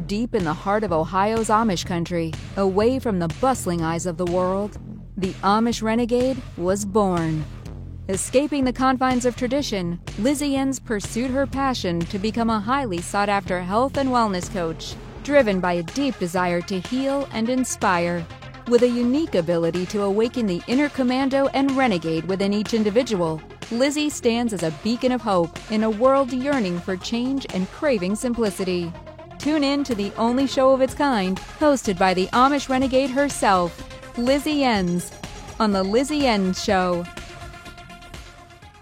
Deep in the heart of Ohio's Amish country, away from the bustling eyes of the world, the Amish renegade was born. Escaping the confines of tradition, Lizzie Enns pursued her passion to become a highly sought-after health and wellness coach, driven by a deep desire to heal and inspire. With a unique ability to awaken the inner commando and renegade within each individual, Lizzie stands as a beacon of hope in a world yearning for change and craving simplicity. Tune in to the only show of its kind, hosted by the Amish renegade herself, Lizzie Enns, on The Lizzie Enns Show.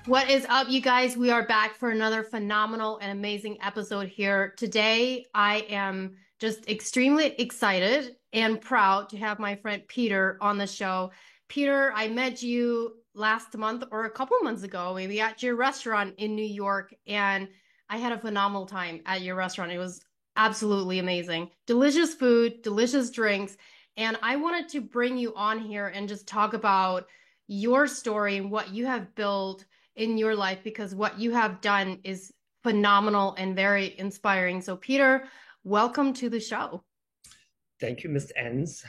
What is up, you guys? We are back for another phenomenal and amazing episode here. Today, I am just extremely excited and proud to have my friend Peter on the show. Peter, I met you last month or a couple months ago, maybe at your restaurant in New York, and I had a phenomenal time at your restaurant. It was absolutely amazing. Delicious food, delicious drinks, and I wanted to bring you on here and just talk about your story and what you have built in your life, because what you have done is phenomenal and very inspiring. So Peter, welcome to the show. Thank you, Ms. Enns.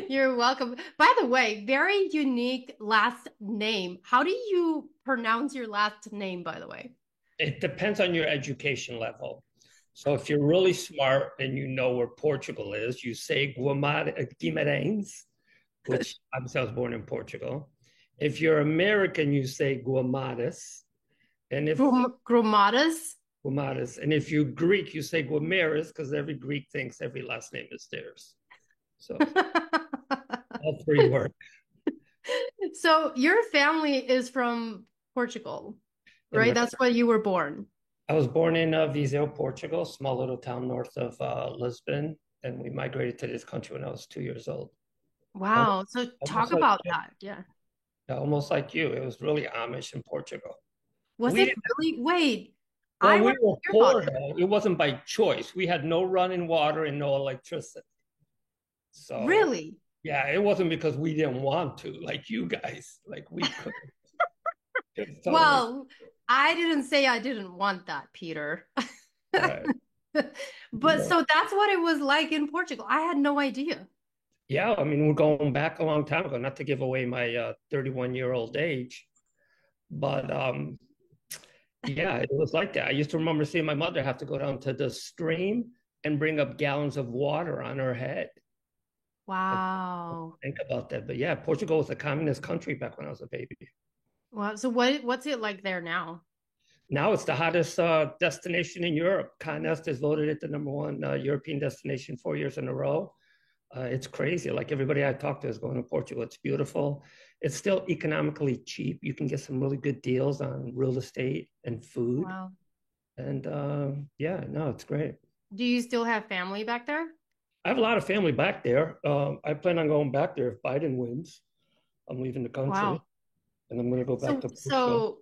You're welcome. By the way, very unique last name. How do you pronounce your last name, by the way? It depends on your education level. So if you're really smart and you know where Portugal is, you say Guimarães, which I was born in Portugal. If you're American, you say Guamaras. And if Gromadas? Guamaras. And if you're Greek, you say Guimaras, because every Greek thinks every last name is theirs. So all three work. So your family is from Portugal, right? That's where you were born. I was born in Viseu, Portugal, small little town north of Lisbon. And we migrated to this country when I was 2 years old. Wow. So talk about that. Yeah. Almost like you. It was really Amish in Portugal. Was it really? Wait. Well, we were poor, though. It wasn't by choice. We had no running water and no electricity. So really? Yeah, it wasn't because we didn't want to, like you guys. Like we couldn't. Well, I didn't say I didn't want that, Peter. Right. But so that's what it was like in Portugal. I had no idea. Yeah, I mean, we're going back a long time ago, not to give away my 31-year-old age, but yeah, it was like that. I used to remember seeing my mother have to go down to the stream and bring up gallons of water on her head. Wow. Think about that. But yeah, Portugal was a communist country back when I was a baby. Wow. So what's it like there now? Now it's the hottest destination in Europe. Con Est has voted it the #1 European destination 4 years in a row. It's crazy. Like everybody I talk to is going to Portugal. It's beautiful. It's still economically cheap. You can get some really good deals on real estate and food. Wow. And yeah, no, it's great. Do you still have family back there? I have a lot of family back there. I plan on going back there if Biden wins. I'm leaving the country. Wow. And I'm going to go back to Portugal. So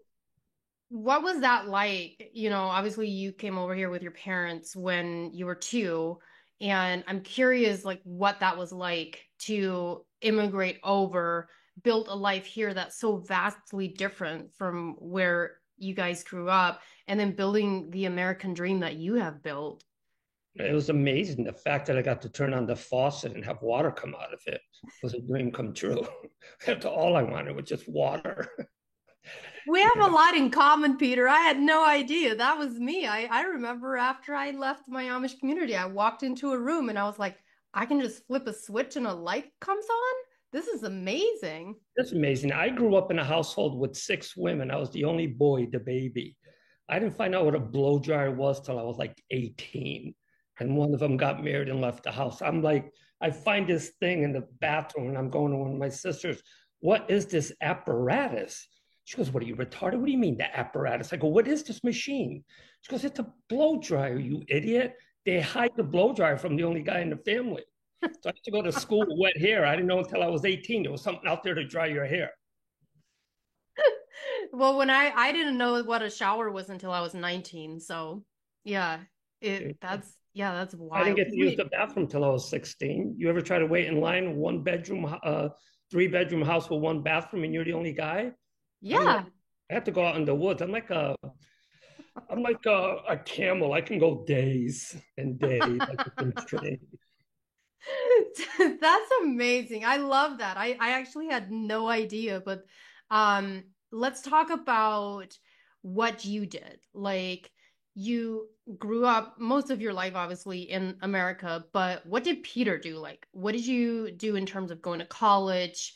what was that like? You know, obviously you came over here with your parents when you were 2. And I'm curious, like, what that was like to immigrate over, build a life here that's so vastly different from where you guys grew up, and then building the American dream that you have built. It was amazing. The fact that I got to turn on the faucet and have water come out of it was a dream come true. That's all I wanted was just water. We have a lot in common, Peter. I had no idea. That was me. I remember after I left my Amish community, I walked into a room and I was like, I can just flip a switch and a light comes on? This is amazing. That's amazing. I grew up in a household with 6 women. I was the only boy, the baby. I didn't find out what a blow dryer was till I was like 18. And one of them got married and left the house. I'm like, I find this thing in the bathroom and I'm going to one of my sisters. What is this apparatus? She goes, what are you, retarded? What do you mean, the apparatus? I go, what is this machine? She goes, it's a blow dryer, you idiot. They hide the blow dryer from the only guy in the family. So I used to go to school with wet hair. I didn't know until I was 18. There was something out there to dry your hair. Well, when I didn't know what a shower was until I was 19. So yeah, that's wild. I didn't get to use the bathroom till I was 16. You ever try to wait in line, 1-bedroom, 3-bedroom house with 1 bathroom and you're the only guy? Yeah. I had to go out in the woods. I'm like a I'm like a camel. I can go days and days. I can train. That's amazing. I love that. I actually had no idea, but let's talk about what you did. Like you grew up most of your life obviously in America, but what did Peter do? Like what did you do in terms of going to college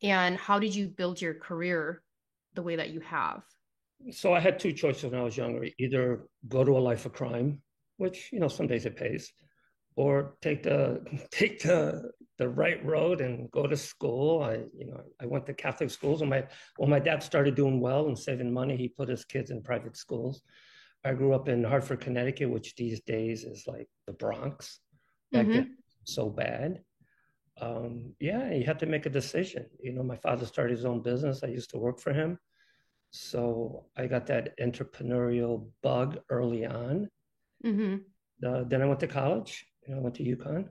and how did you build your career the way that you have? So I had two choices when I was younger: either go to a life of crime, which some days it pays, or take the take the right road and go to school. I went to Catholic schools, and my dad started doing well and saving money, he put his kids in private schools. I grew up in Hartford, Connecticut, which these days is like the Bronx. Back then, Mm-hmm. so bad. Yeah, you had to make a decision. My father started his own business. I used to work for him. So I got that entrepreneurial bug early on. Mm-hmm. Then I went to college. I went to UConn.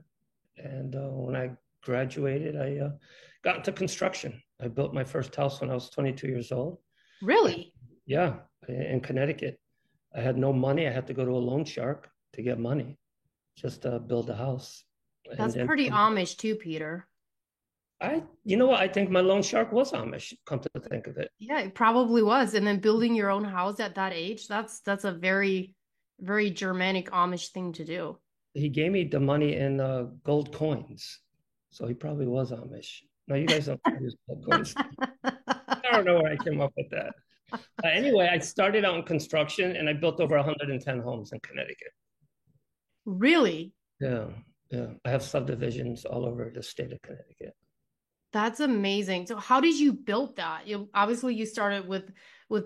And when I graduated, I got into construction. I built my first house when I was 22 years old. Really? Yeah, in Connecticut. I had no money. I had to go to a loan shark to get money just to build a house. And That's then pretty Amish too, Peter. you know what? I think my loan shark was Amish, come to think of it. Yeah, it probably was. And then building your own house at that age, that's a very, very Germanic Amish thing to do. He gave me the money in gold coins. So he probably was Amish. No, you guys don't use gold coins. I don't know where I came up with that. Anyway, I started out in construction and I built over 110 homes in Connecticut. Really? Yeah, yeah. I have subdivisions all over the state of Connecticut. That's amazing. So how did you build that? You obviously you started with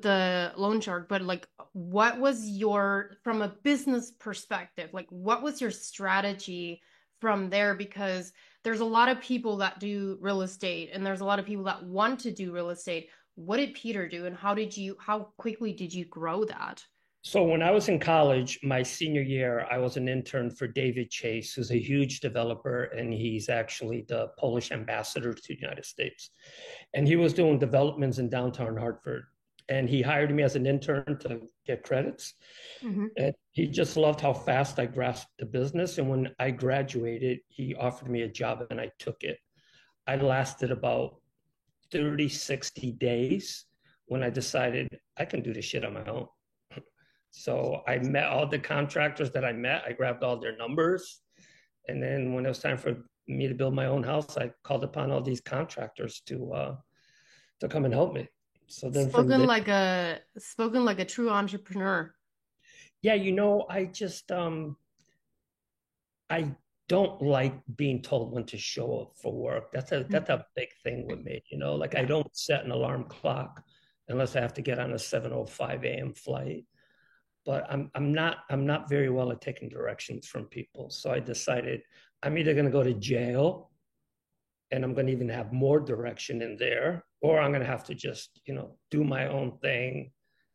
the loan shark, but like what was your from a business perspective, like what was your strategy from there? Because there's a lot of people that do real estate and there's a lot of people that want to do real estate. What did Peter do and how quickly did you grow that? So when I was in college, my senior year, I was an intern for David Chase, who's a huge developer, and he's actually the Polish ambassador to the United States. And he was doing developments in downtown Hartford. And he hired me as an intern to get credits. Hmm. And he just loved how fast I grasped the business. And when I graduated, he offered me a job and I took it. I lasted about 30, 60 days when I decided I can do this shit on my own. So I met all the contractors that I met. I grabbed all their numbers. And then when it was time for me to build my own house, I called upon all these contractors to come and help me. So then from there, Spoken like a true entrepreneur. yeah, I just I don't like being told when to show up for work. That's a big thing with me. Like I Yeah. don't set an alarm clock unless I have to get on a 7:05 a.m. flight. But I'm not very well at taking directions from people. So I decided I'm either going to go to jail and I'm going to even have more direction in there, or I'm going to have to just do my own thing,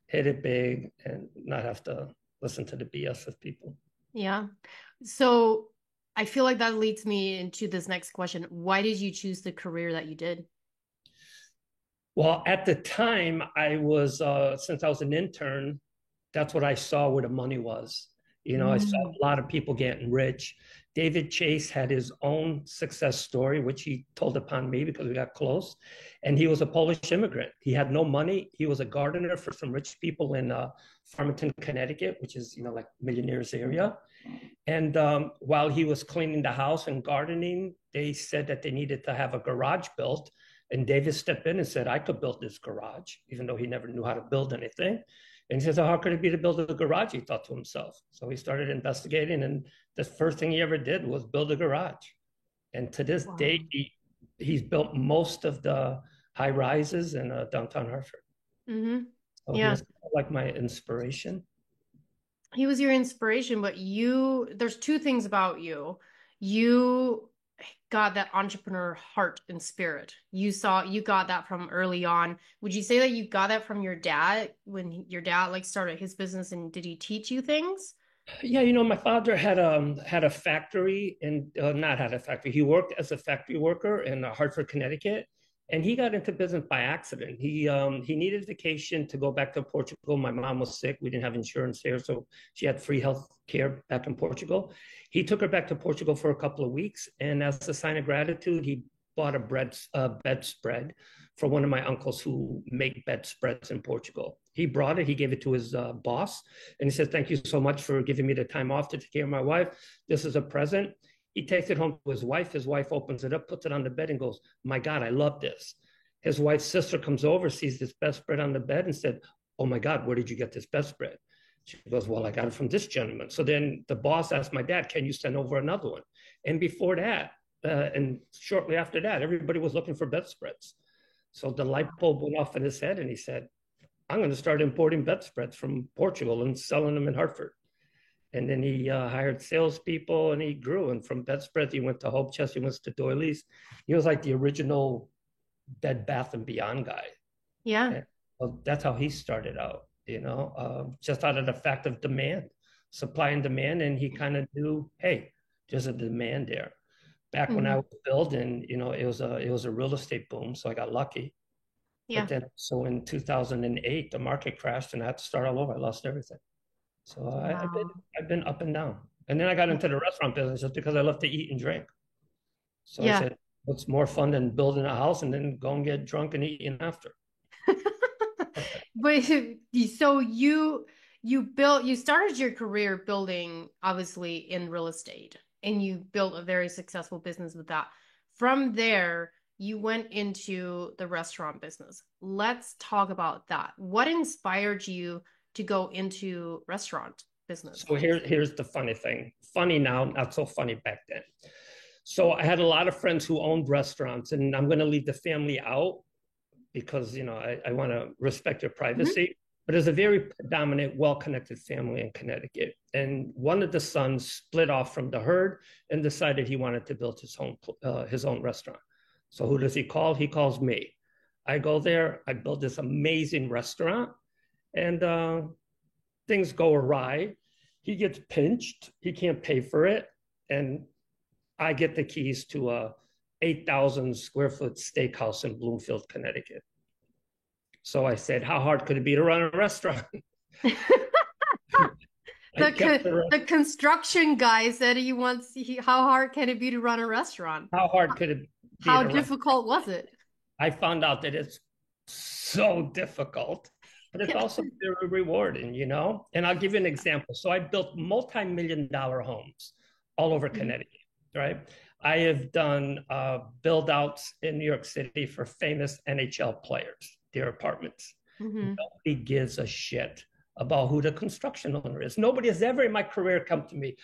hit it big, and not have to listen to the BS of people. Yeah. So I feel like that leads me into this next question. Why did you choose the career that you did? Well, at the time, since I was an intern, that's what I saw where the money was. I saw Mm. a lot of people getting rich. David Chase had his own success story, which he told upon me because we got close. And he was a Polish immigrant. He had no money. He was a gardener for some rich people in Farmington, Connecticut, which is, like millionaires area. And while he was cleaning the house and gardening, they said that they needed to have a garage built. And David stepped in and said, I could build this garage, even though he never knew how to build anything. And he says, oh, how could it be to build a garage? He thought to himself. So he started investigating. And the first thing he ever did was build a garage. And to this Wow. day, he's built most of the high rises in downtown Hartford. Hmm. So he Yeah. was like my inspiration. He was your inspiration, but there's two things about you. You got that entrepreneur heart and spirit. You got that from early on. Would you say that you got that from your dad when your dad like started his business and did he teach you things? Yeah, my father had a factory and not had a factory. He worked as a factory worker in Hartford, Connecticut, And he got into business by accident. He needed vacation to go back to Portugal. My mom was sick. We didn't have insurance here, so she had free health care back in Portugal. He took her back to Portugal for a couple of weeks, and as a sign of gratitude, he bought a bedspread for one of my uncles who make bedspreads in Portugal. He brought it. He gave it to his boss, and he said, "Thank you so much for giving me the time off to take care of my wife. This is a present." He takes it home to his wife. His wife opens it up, puts it on the bed, and goes, "My God, I love this." His wife's sister comes over, sees this bedspread on the bed, and said, "Oh my God, where did you get this bedspread?" She goes, "Well, I got it from this gentleman." So then the boss asked my dad, "Can you send over another one?" And before that, and shortly after that, everybody was looking for bedspreads. So the light bulb went off in his head, and he said, "I'm going to start importing bedspreads from Portugal and selling them in Hartford." And then he hired salespeople, and he grew. And from bedspreads, he went to Hope Chest, he went to Doilies. He was like the original Bed Bath and Beyond guy. Yeah. And, well, that's how he started out, just out of the fact of demand, supply and demand. And he kind of knew, hey, there's a demand there. Back when I was building, it was a real estate boom, so I got lucky. Yeah. But then, so in 2008, the market crashed, and I had to start all over. I lost everything. So Wow. I've been up and down. And then I got into the restaurant business just because I love to eat and drink. So I said, what's more fun than building a house and then go and get drunk and eating after? But so you started your career building, obviously, in real estate, and you built a very successful business with that. From there, you went into the restaurant business. Let's talk about that. What inspired you to go into restaurant business? So here's the funny thing. Funny now, not so funny back then. So I had a lot of friends who owned restaurants, and I'm going to leave the family out because, I want to respect your privacy. But there's a very predominant, well-connected family in Connecticut. And one of the sons split off from the herd and decided he wanted to build his own restaurant. So who does he call? He calls me. I go there, I build this amazing restaurant, and things go awry. He gets pinched. He can't pay for it. And I get the keys to a 8,000 square foot steakhouse in Bloomfield, Connecticut. So I said, how hard could it be to run a restaurant? The construction guy said how hard can it be to run a restaurant? How hard could it be? How difficult was it? I found out that it's so difficult, but it's also very rewarding, And I'll give you an example. So I built multi-million-dollar homes all over Connecticut, right? I have done build outs in New York City for famous NHL players, their apartments. Nobody gives a shit about who the construction owner is. Nobody has ever in my career come to me,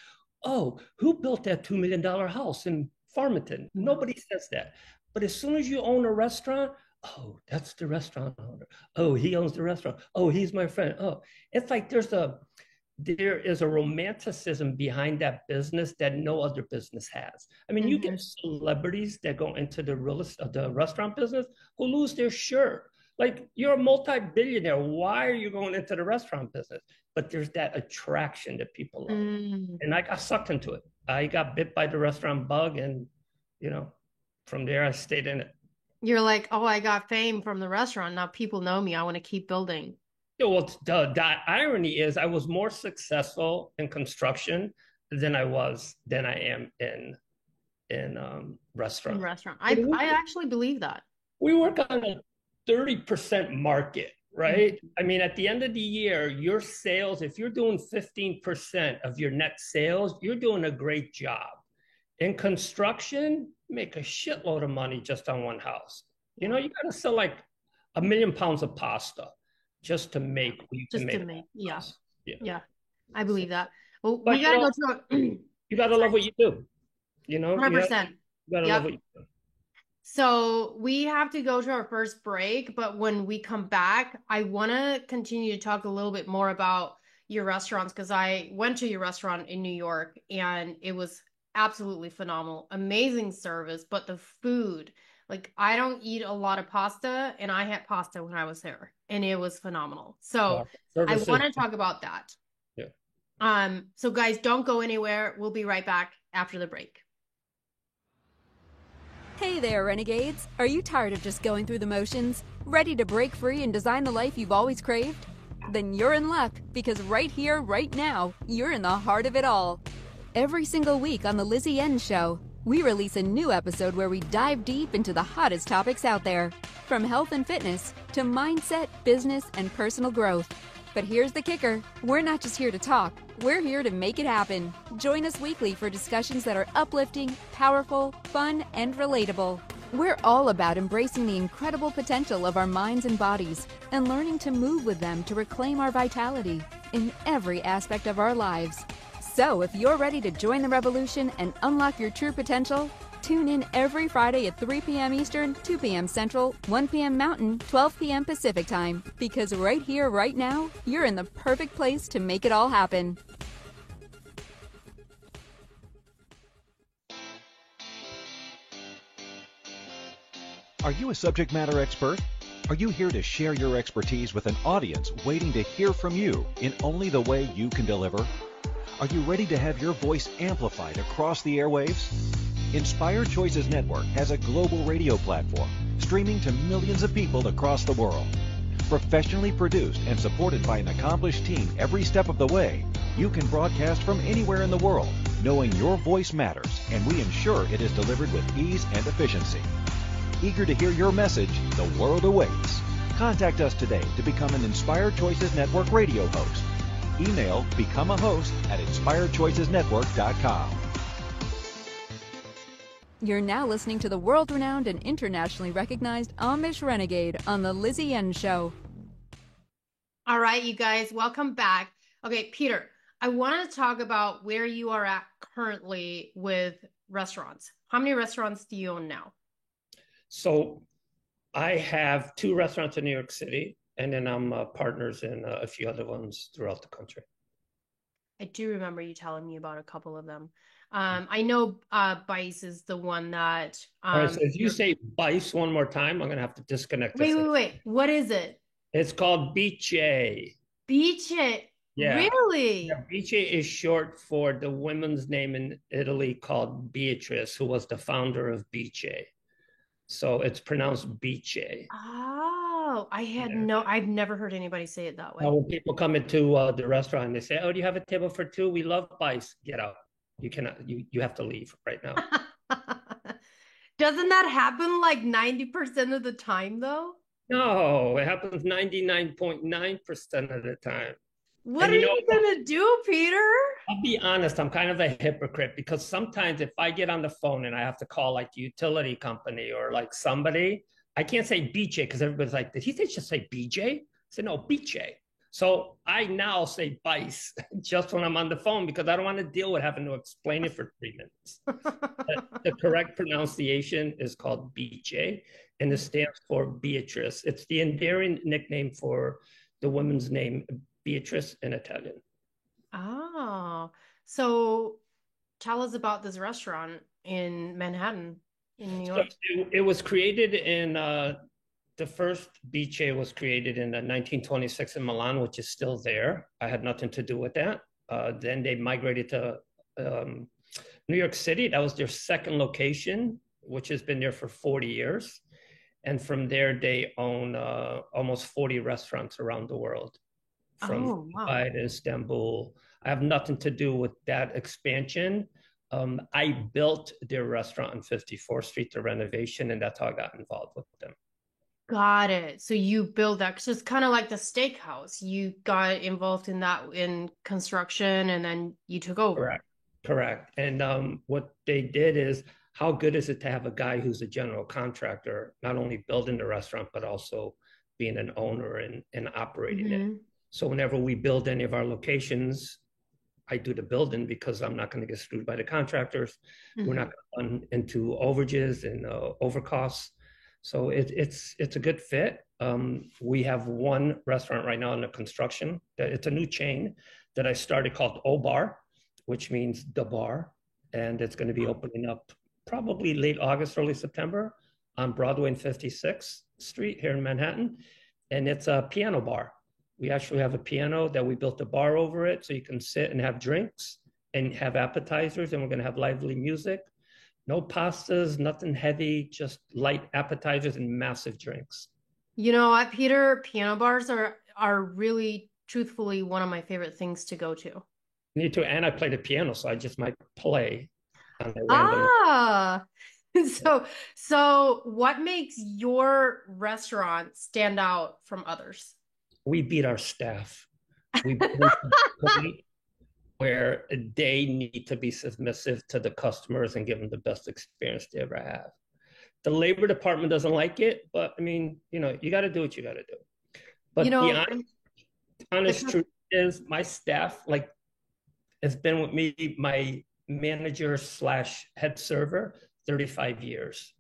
"Oh, who built that $2 million house in Farmington?" Nobody says that. But as soon as you own a restaurant, "Oh, that's the restaurant owner. Oh, he owns the restaurant. Oh, he's my friend." Oh, it's like there is a romanticism behind that business that no other business has. I mean, you get celebrities that go into the restaurant business who lose their shirt. Like, you're a multi-billionaire. Why are you going into the restaurant business? But there's that attraction that people love. And I got sucked into it. I got bit by the restaurant bug, and, from there I stayed in it. You're like, oh, I got fame from the restaurant. Now people know me. I want to keep building. Yeah, well, the irony is I was more successful in construction than I am in restaurant. In restaurant. I actually believe that. We work on a 30% market, right? I mean, at the end of the year, your sales, if you're doing 15% of your net sales, you're doing a great job. In construction, you make a shitload of money just on one house. You got to sell like 1 million pounds of pasta just to make what you can make. Yeah. I believe that. Well, we gotta go to you gotta love what you do. 100%. You gotta love what you do. So we have to go to our first break, but when we come back, I want to continue to talk a little bit more about your restaurants, because I went to your restaurant in New York and it was absolutely phenomenal. Amazing service, but the food, like, I don't eat a lot of pasta, and I had pasta when I was there and it was phenomenal. So I want to talk about that. Yeah. So guys, don't go anywhere. We'll be right back after the break. Hey there, Renegades! Are you tired of just going through the motions? Ready to break free and design the life you've always craved? Then you're in luck, because right here, right now, you're in the heart of it all. Every single week on The Lizzie N Show, we release a new episode where we dive deep into the hottest topics out there, from health and fitness to mindset, business, and personal growth. But here's the kicker. We're not just here to talk. We're here to make it happen. Join us weekly for discussions that are uplifting, powerful, fun, and relatable. We're all about embracing the incredible potential of our minds and bodies and learning to move with them to reclaim our vitality in every aspect of our lives. So if you're ready to join the revolution and unlock your true potential, tune in every Friday at 3 p.m. Eastern, 2 p.m. Central, 1 p.m. Mountain, 12 p.m. Pacific Time. Because right here, right now, you're in the perfect place to make it all happen. Are you a subject matter expert? Are you here to share your expertise with an audience waiting to hear from you in only the way you can deliver? Are you ready to have your voice amplified across the airwaves? Inspired Choices Network has a global radio platform streaming to millions of people across the world. Professionally produced and supported by an accomplished team every step of the way, you can broadcast from anywhere in the world, knowing your voice matters, and we ensure it is delivered with ease and efficiency. Eager to hear your message, the world awaits. Contact us today to become an Inspired Choices Network radio host. Email becomeahost@inspiredchoicesnetwork.com. You're now listening to the world-renowned and internationally recognized Amish Renegade on The Lizzie N Show. All right, you guys, welcome back. Okay, Peter, I want to talk about where you are at currently with restaurants. How many restaurants do you own now? So I have 2 restaurants in New York City, and then I'm partners in a few other ones throughout the country. I do remember you telling me about a couple of them. I know Bice is the one that... All right, so if you say Bice one more time, I'm going to have to disconnect this. Wait. What is it? It's called Bice. Bice? Yeah. Really? Yeah, Bice is short for the woman's name in Italy called Beatrice, who was the founder of Bice. So it's pronounced Bice. Oh, I've never heard anybody say it that way. When people come into the restaurant and they say, "Oh, do you have a table for 2? We love Bice." Get out. You cannot, you have to leave right now. Doesn't that happen like 90% of the time though? No, it happens 99.9% of the time. What are you gonna do, Peter? I'll be honest, I'm kind of a hypocrite because sometimes if I get on the phone and I have to call like the utility company or like somebody, I can't say BJ because everybody's like, did he just say BJ? I said, no, BJ. So I now say Bice just when I'm on the phone because I don't want to deal with having to explain it for 3 minutes. The correct pronunciation is called BJ, and it stands for Beatrice. It's the endearing nickname for the woman's name, Beatrice in Italian. Oh, so tell us about this restaurant in Manhattan, in New York. So it was created in... the first Bice was created in 1926 in Milan, which is still there. I had nothing to do with that. Then they migrated to New York City. That was their second location, which has been there for 40 years. And from there, they own almost 40 restaurants around the world, from Dubai to Istanbul. I have nothing to do with that expansion. I built their restaurant on 54th Street, the renovation, and that's how I got involved with them. Got it. So you build that, because it's kind of like the steakhouse. You got involved in that in construction, and then you took over. Correct. And what they did is, how good is it to have a guy who's a general contractor, not only building the restaurant, but also being an owner and operating it. So whenever we build any of our locations, I do the building because I'm not going to get screwed by the contractors. We're not going to run into overages and overcosts. So it's a good fit. We have one restaurant right now in the construction. It's a new chain that I started called O Bar, which means the bar. And it's going to be opening up probably late August, early September on Broadway and 56th Street here in Manhattan. And it's a piano bar. We actually have a piano that we built a bar over it so you can sit and have drinks and have appetizers. And we're going to have lively music. No pastas, nothing heavy, just light appetizers and massive drinks. You know what, Peter? Piano bars are really truthfully one of my favorite things to go to. Me too. And I play the piano, so I just might play on a random. Ah, so what makes your restaurant stand out from others? We beat our staff. We beat them to the point where they need to be submissive to the customers and give them the best experience they ever have. The labor department doesn't like it, but I mean, you got to do what you got to do. You But the know, honest truth is, my staff has been with me, my manager slash head server, 35 years.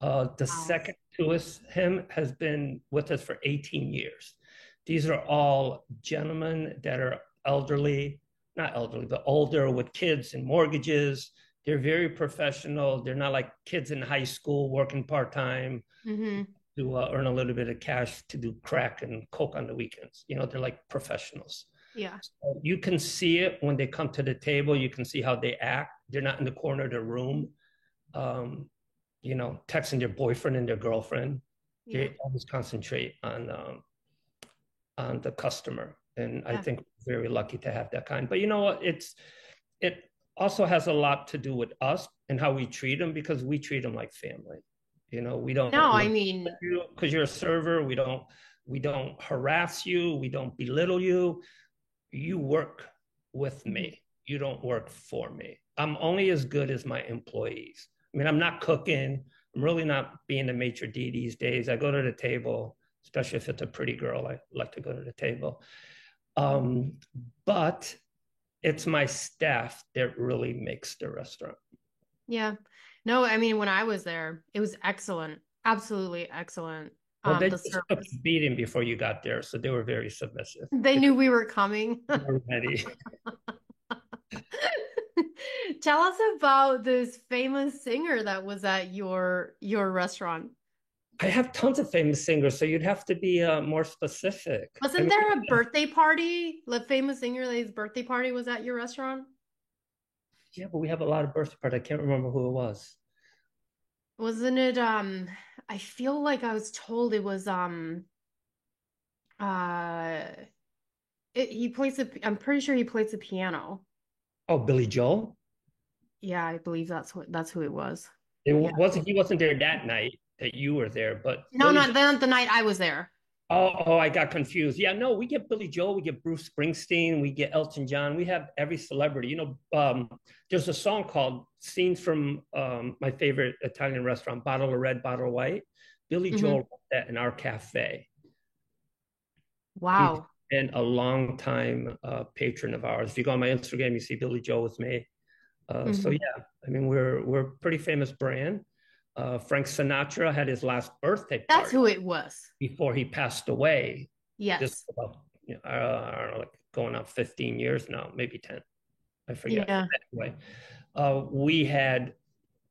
The wow. second to him has been with us for 18 years. These are all gentlemen that are elderly, not elderly, but older with kids and mortgages. They're very professional. They're not like kids in high school working part-time Mm-hmm. to earn a little bit of cash to do crack and coke on the weekends. They're like professionals. Yeah. So you can see it when they come to the table. You can see how they act. They're not in the corner of the room, texting their boyfriend and their girlfriend. Yeah. They always concentrate on the customer. And I think we're very lucky to have that kind. But you know what? It also has a lot to do with us and how we treat them, because we treat them like family. We don't. No, I mean, because you're a server, we don't harass you, we don't belittle you. You work with me. You don't work for me. I'm only as good as my employees. I mean, I'm not cooking. I'm really not being the maitre d' these days. I go to the table, especially if it's a pretty girl. I like to go to the table. But it's my staff that really makes the restaurant. yeah. No, I mean, when I was there, it was excellent. Absolutely excellent. Well, they The just took service. a beating before you got there, so they were very submissive. They knew we were coming. They were ready. Tell us about this famous singer that was at your restaurant. I have tons of famous singers, so you'd have to be more specific. Wasn't there a birthday party? The famous singer, his birthday party was at your restaurant? Yeah, but we have a lot of birthday parties. I can't remember who it was. Wasn't it I feel like I was told it was uh he plays I'm pretty sure he plays the piano. Oh, Billy Joel? Yeah, I believe that's who it was. It Yeah. wasn't. He wasn't there that night that you were there, but No, Billy not the night I was there. Oh, I got confused. Yeah, no, we get Billy Joel, we get Bruce Springsteen, we get Elton John, we have every celebrity. There's a song called "Scenes from My Favorite Italian Restaurant," Bottle of Red, Bottle of White. Billy Joel wrote that in our cafe. Wow. He's been a long time patron of ours. If you go on my Instagram, you see Billy Joel with me. So yeah, I mean, we're a pretty famous brand. Frank Sinatra had his last birthday party. That's who it was. Before he passed away. Yes. Just about, I don't know, like going on 15 years now, maybe 10. I forget. Yeah. Anyway, we had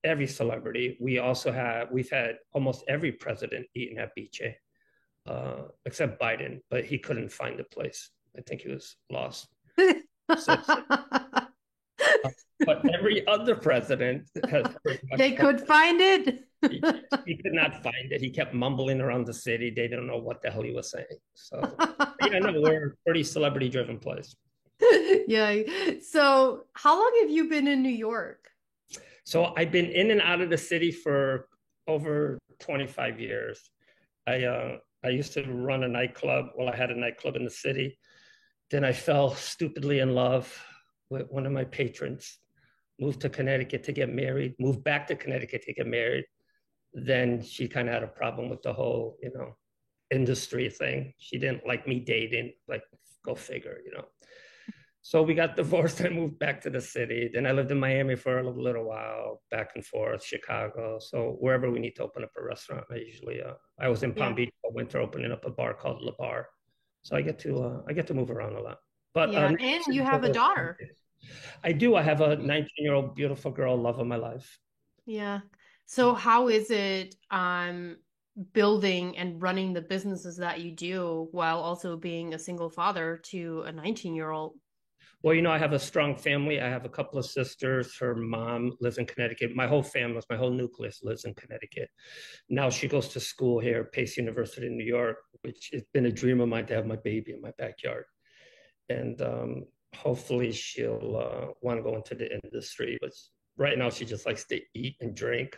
every celebrity. We've had almost every president eating at Biche, except Biden, but he couldn't find a place. I think he was lost. But every other president has they could find it. he could not find it. He kept mumbling around the city. They didn't know what the hell he was saying. So yeah, no, we're a pretty celebrity driven place. Yeah. So how long have you been in New York? So I've been in and out of the city for over 25 years. I used to run a nightclub. Well, I had a nightclub in the city. Then I fell stupidly in love with one of my patrons, moved to Connecticut to get married, moved back to Connecticut to get married. Then she kind of had a problem with the whole, industry thing. She didn't like me dating, like, go figure. So we got divorced. I moved back to the city. Then I lived in Miami for a little while, back and forth, Chicago. So wherever we need to open up a restaurant, I was in Palm Beach all winter opening up a bar called La Bar. So I get to move around a lot. But yeah, and you have a daughter. I do. I have a 19-year-old beautiful girl, love of my life. Yeah. So how is it building and running the businesses that you do while also being a single father to a 19-year-old? Well, you know, I have a strong family. I have a couple of sisters. Her mom lives in Connecticut. My whole family, my whole nucleus lives in Connecticut. Now she goes to school here, Pace University in New York, which has been a dream of mine to have my baby in my backyard. And hopefully she'll want to go into the industry. But right now she just likes to eat and drink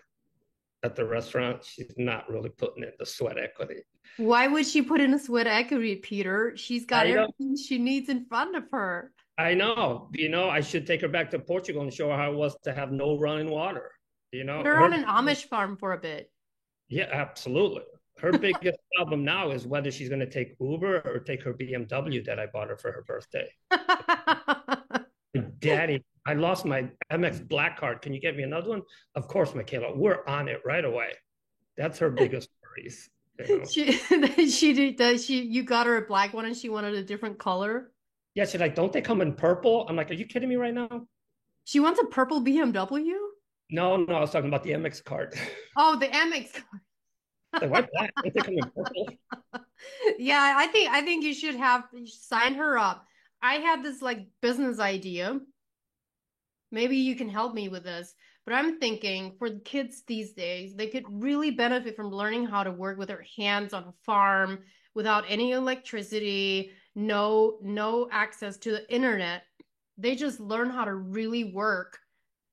at the restaurant. She's not really putting in the sweat equity. Why would she put in a sweat equity, Peter? She's got I know. everything she needs in front of her. I know. You know, I should take her back to Portugal and show her how it was to have no running water. You know, Put her on an Amish farm for a bit. Yeah, absolutely. Her biggest problem now is whether she's going to take Uber or take her BMW that I bought her for her birthday. Daddy, I lost my MX Black card. Can you get me another one? Of course, Michaela. We're on it right away. That's her biggest worries. You know? You got her a black one and she wanted a different color. Yeah, she's like, don't they come in purple? I'm like, are you kidding me right now? She wants a purple BMW? No, I was talking about the MX card. Oh, the MX card. Like, why black? Don't they come in purple? Yeah, I think you should sign her up. I had this like business idea. Maybe you can help me with this. But I'm thinking for the kids these days, they could really benefit from learning how to work with their hands on a farm without any electricity, no access to the internet. They just learn how to really work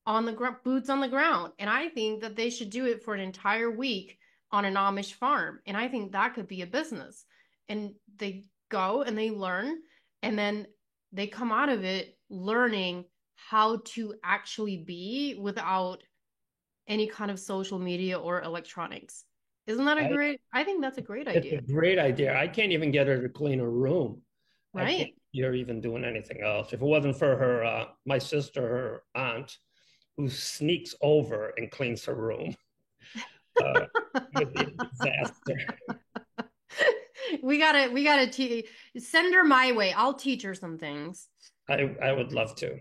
on the boots on the ground. And I think that they should do it for an entire week on an Amish farm. And I think that could be a business. And they go and they learn, and then they come out of it learning how to actually be without any kind of social media or electronics. Isn't that I think that's a great idea. It's a great idea. I can't even get her to clean her room. Right. You're even doing anything else. If it wasn't for her, my sister, her aunt, who sneaks over and cleans her room, it would be a disaster. We gotta send her my way. I'll teach her some things. I would love to.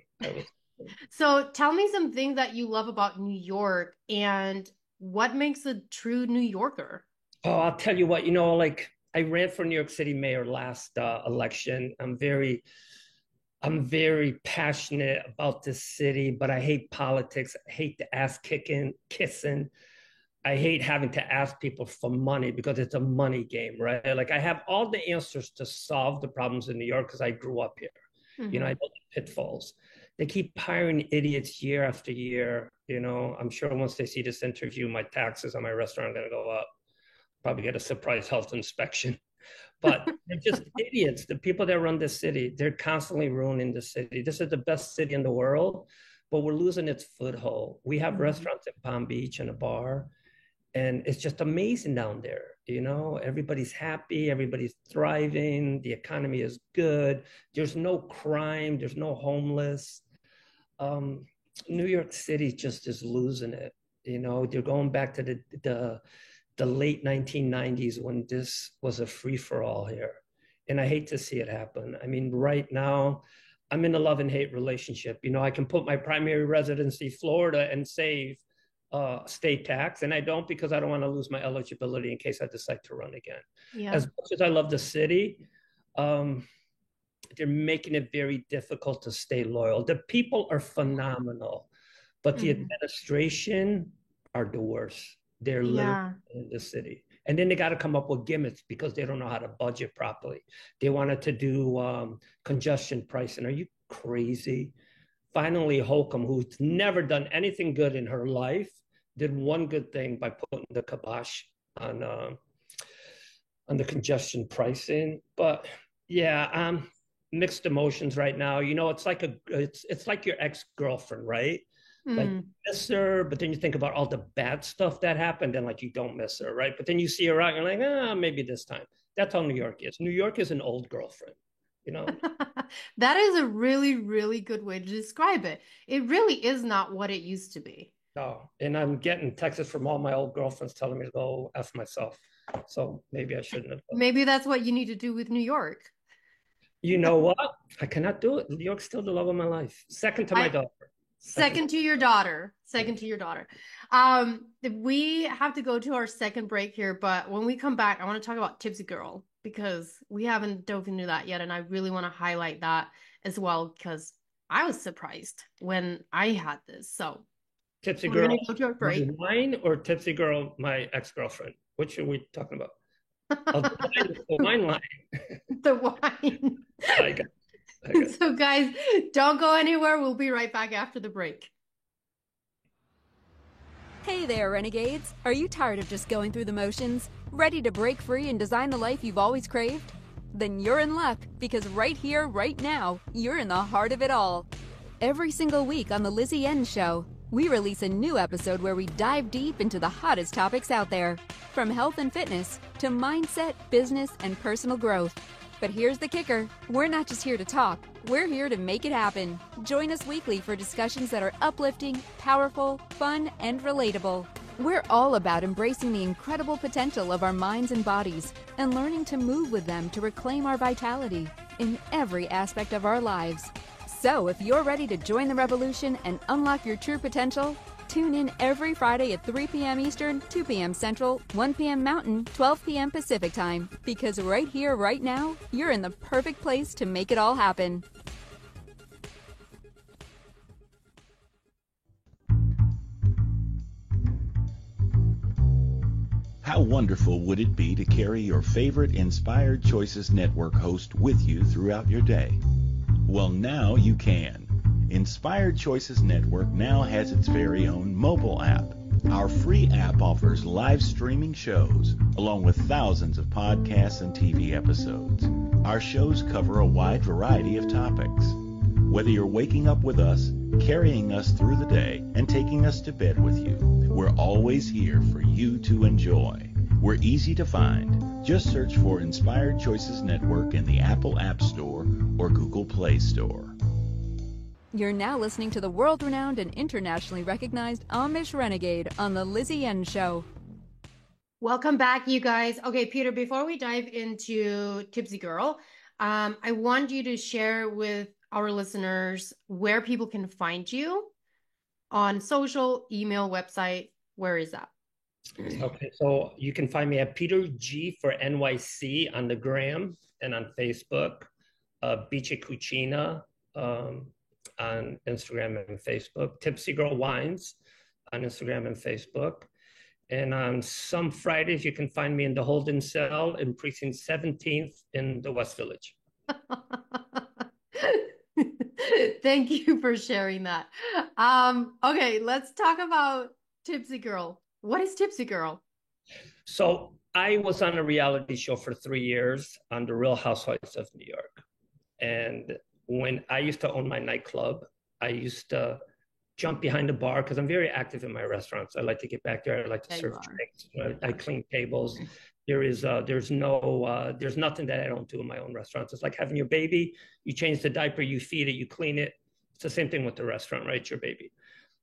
So tell me some things that you love about New York and what makes a true New Yorker. Oh, I'll tell you what, you know, like I ran for New York City mayor last election. I'm very passionate about this city, but I hate politics. I hate the ass kissing. I hate having to ask people for money because it's a money game, right? Like I have all the answers to solve the problems in New York because I grew up here. Mm-hmm. You know, I know the pitfalls. They keep hiring idiots year after year. You know, I'm sure once they see this interview, my taxes on my restaurant are going to go up. Probably get a surprise health inspection. But they're just idiots. The people that run this city, they're constantly ruining the city. This is the best city in the world, but we're losing its foothold. We have restaurants at Palm Beach and a bar, and it's just amazing down there. You know, everybody's happy, everybody's thriving, the economy is good. There's no crime, there's no homeless. New York City just is losing it. You know, they're going back to the late 1990s when this was a free-for-all here. And I hate to see it happen. I mean, right now, I'm in a love and hate relationship. You know, I can put my primary residency, Florida, and save state tax, and I don't because I don't want to lose my eligibility in case I decide to run again. Yeah. As much as I love the city, they're making it very difficult to stay loyal. The people are phenomenal, but the administration are the worst. They're living in the city. And then they got to come up with gimmicks because they don't know how to budget properly. They wanted to do congestion pricing. Are you crazy? Finally, Holcomb, who's never done anything good in her life, did one good thing by putting the kibosh on the congestion pricing. But yeah, mixed emotions right now. You know, it's like it's like your ex-girlfriend, right? Like you miss her, but then you think about all the bad stuff that happened, and like you don't miss her, right? But then you see her out, and you're like, maybe this time. That's how New York is. New York is an old girlfriend, you know? That is a really, really good way to describe it. It really is not what it used to be. No, and I'm getting texts from all my old girlfriends telling me to go F myself. So maybe I shouldn't have. Maybe that's what you need to do with New York. You know what? I cannot do it. New York's still the love of my life. Second to my daughter. Second to your daughter. We have to go to our second break here, but when we come back, I want to talk about Tipsy Girl because we haven't dove into that yet, and I really want to highlight that as well because I was surprised when I had this. So Tipsy we're Girl, gonna go to a my break. wine, or Tipsy Girl, my ex-girlfriend? Which are we talking about? Oh, the wine line. The wine. I got, I got. So guys, don't go anywhere. We'll be right back after the break. Hey there, renegades! Are you tired of just going through the motions? Ready to break free and design the life you've always craved? Then you're in luck, because right here, right now, you're in the heart of it all. Every single week on The Lizzie N Show, we release a new episode where we dive deep into the hottest topics out there, from health and fitness to mindset, business, and personal growth. But here's the kicker. We're not just here to talk. We're here to make it happen. Join us weekly for discussions that are uplifting, powerful, fun, and relatable. We're all about embracing the incredible potential of our minds and bodies and learning to move with them to reclaim our vitality in every aspect of our lives. So if you're ready to join the revolution and unlock your true potential, tune in every Friday at 3 p.m. Eastern, 2 p.m. Central, 1 p.m. Mountain, 12 p.m. Pacific Time. Because right here, right now, you're in the perfect place to make it all happen. How wonderful would it be to carry your favorite Inspired Choices Network host with you throughout your day? Well, now you can. Inspired Choices Network now has its very own mobile app. Our free app offers live streaming shows, along with thousands of podcasts and TV episodes. Our shows cover a wide variety of topics. Whether you're waking up with us, carrying us through the day, and taking us to bed with you, we're always here for you to enjoy. We're easy to find. Just search for Inspired Choices Network in the Apple App Store or Google Play Store. You're now listening to the world-renowned and internationally recognized Amish Renegade on The Lizzie N Show. Welcome back, you guys. Okay, Peter, before we dive into Tipsy Girl, I want you to share with our listeners where people can find you on social, email, website. Where is that? Okay, so you can find me at Peter G for NYC on the gram and on Facebook, Bice Cucina on Instagram and Facebook, Tipsy Girl Wines on Instagram and Facebook. And on some Fridays, you can find me in the Holden Cell in Precinct 17th in the West Village. Thank you for sharing that. Okay, let's talk about Tipsy Girl. What is Tipsy Girl? So I was on a reality show for 3 years on The Real Housewives of New York. And when I used to own my nightclub, I used to jump behind the bar because I'm very active in my restaurants. I like to get back there. I like to serve drinks. I clean tables. There's nothing that I don't do in my own restaurants. It's like having your baby. You change the diaper, you feed it, you clean it. It's the same thing with the restaurant, right? It's your baby.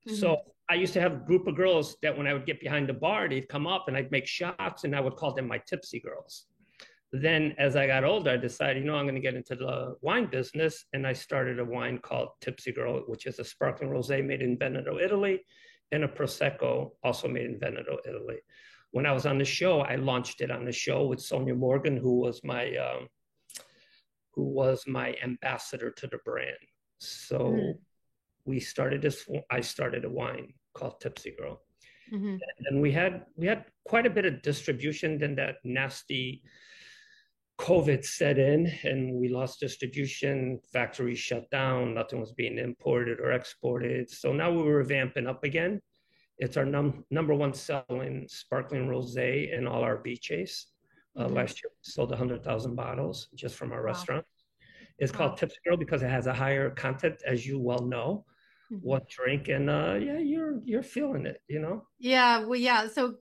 Mm-hmm. So I used to have a group of girls that when I would get behind the bar, they'd come up and I'd make shots and I would call them my tipsy girls. Then as I got older, I decided, I'm going to get into the wine business. And I started a wine called Tipsy Girl, which is a sparkling rosé made in Veneto, Italy, and a Prosecco also made in Veneto, Italy. When I was on the show, I launched it on the show with Sonia Morgan, who was my ambassador to the brand. So I started a wine called Tipsy Girl. Mm-hmm. And we had quite a bit of distribution. Then that nasty COVID set in and we lost distribution, factories shut down, nothing was being imported or exported. So now we were revamping up again. It's our number one selling sparkling rosé in all our Bices. Last year we sold 100,000 bottles just from our restaurant. It's called Tipsy Girl because it has a higher content, as you well know. One drink and you're feeling it, Yeah, well, yeah. So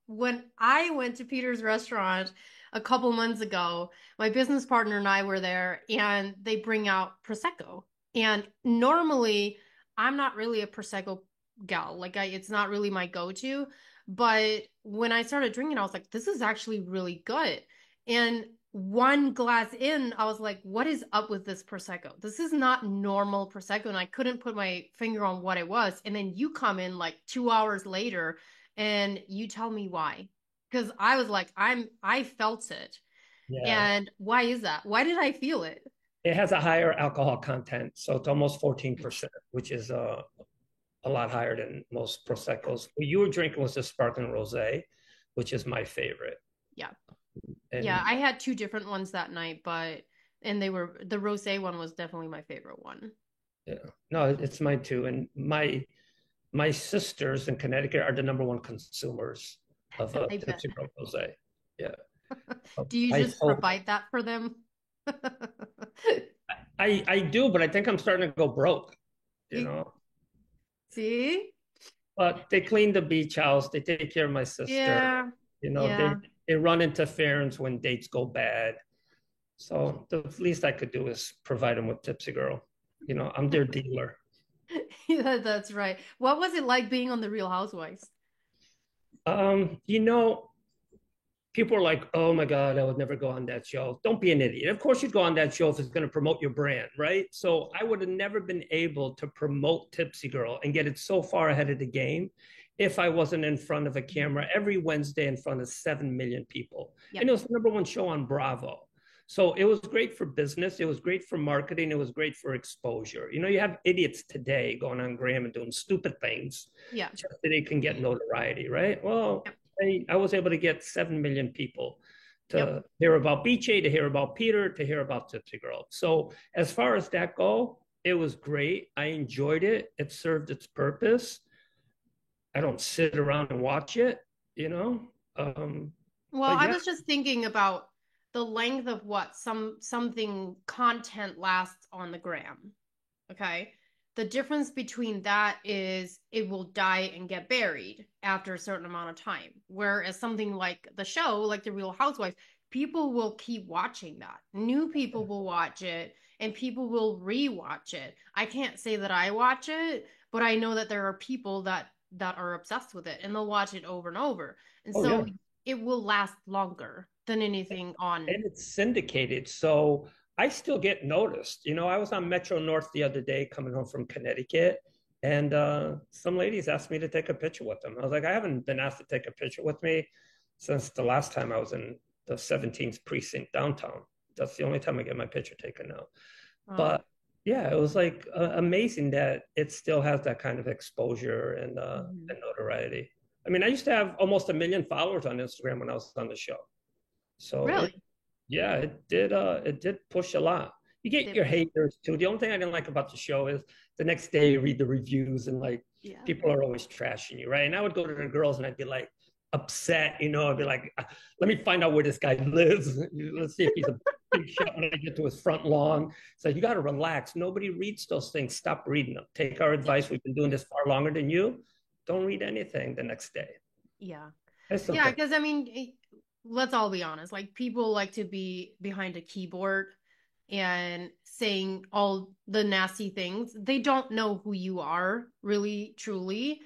when I went to Peter's restaurant a couple months ago, my business partner and I were there, and they bring out Prosecco. And normally, I'm not really a Prosecco gal. It's not really my go-to. But when I started drinking, I was like, this is actually really good. And one glass in, I was like, what is up with this Prosecco? This is not normal Prosecco. And I couldn't put my finger on what it was. And then you come in like 2 hours later and you tell me why. Because I was like, I felt it. Yeah. And why is that? Why did I feel it? It has a higher alcohol content, so it's almost 14%, which is a lot higher than most Proseccos. What you were drinking was the sparkling rosé, which is my favorite. Yeah. And Yeah, I had two different ones that night, and they were, the rosé one was definitely my favorite one. yeah, no, it's mine too. And my sisters in Connecticut are the number one consumers of I bet. Tipsy Girl rosé. Yeah. Do you I just hope provide that for them? I do, but I think I'm starting to go broke, you You- know. See? But they clean the beach house, they take care of my sister, Yeah. you know, Yeah. they run interference when dates go bad. So the least I could do is provide them with Tipsy Girl. You know, I'm their dealer. Yeah, that's right. What was it like being on The Real Housewives? You know, people are like, oh my God, I would never go on that show. Don't be an idiot. Of course, you'd go on that show if it's going to promote your brand, right? So I would have never been able to promote Tipsy Girl and get it so far ahead of the game if I wasn't in front of a camera every Wednesday in front of 7 million people. Yep. And it was the number one show on Bravo. So it was great for business. It was great for marketing. It was great for exposure. You know, you have idiots today going on Graham and doing stupid things Yeah. just so they can get notoriety, right? Well, Yep. I was able to get 7 million people to Yep. hear about BJ, to hear about Peter, to hear about Tipsy Girl. So as far as that go, it was great. I enjoyed it. It served its purpose. I don't sit around and watch it, you know. Well, But I yeah, was just thinking about the length of what something content lasts on the gram. Okay. The difference between that is it will die and get buried after a certain amount of time. Whereas something like the show, like The Real Housewives, people will keep watching that. New people will watch it and people will rewatch it. I can't say that I watch it, but I know that there are people that are obsessed with it and they'll watch it over and over. And oh so yeah, it will last longer than anything on. and it's syndicated, so I still get noticed. You know, I was on Metro North the other day coming home from Connecticut, and some ladies asked me to take a picture with them. I was like, I haven't been asked to take a picture with me since the last time I was in the 17th precinct downtown. That's the only time I get my picture taken now. But yeah, it was like amazing that it still has that kind of exposure and notoriety. I mean, I used to have almost 1 million followers on Instagram when I was on the show. So Really? yeah, it did push a lot. You get your haters too. The only thing I didn't like about the show is the next day you read the reviews and like Yeah. people are always trashing you, right? And I would go to the girls and I'd be like upset, you know, I'd be like, let me find out where this guy lives. Let's see if he's a big shot when I get to his front lawn. So you got to relax. Nobody reads those things. Stop reading them. Take our advice. We've been doing this far longer than you. Don't read anything the next day. Yeah. That's Yeah, okay. because I mean, let's all be honest. Like people like to be behind a keyboard and saying all the nasty things. They don't know who you are, really, truly.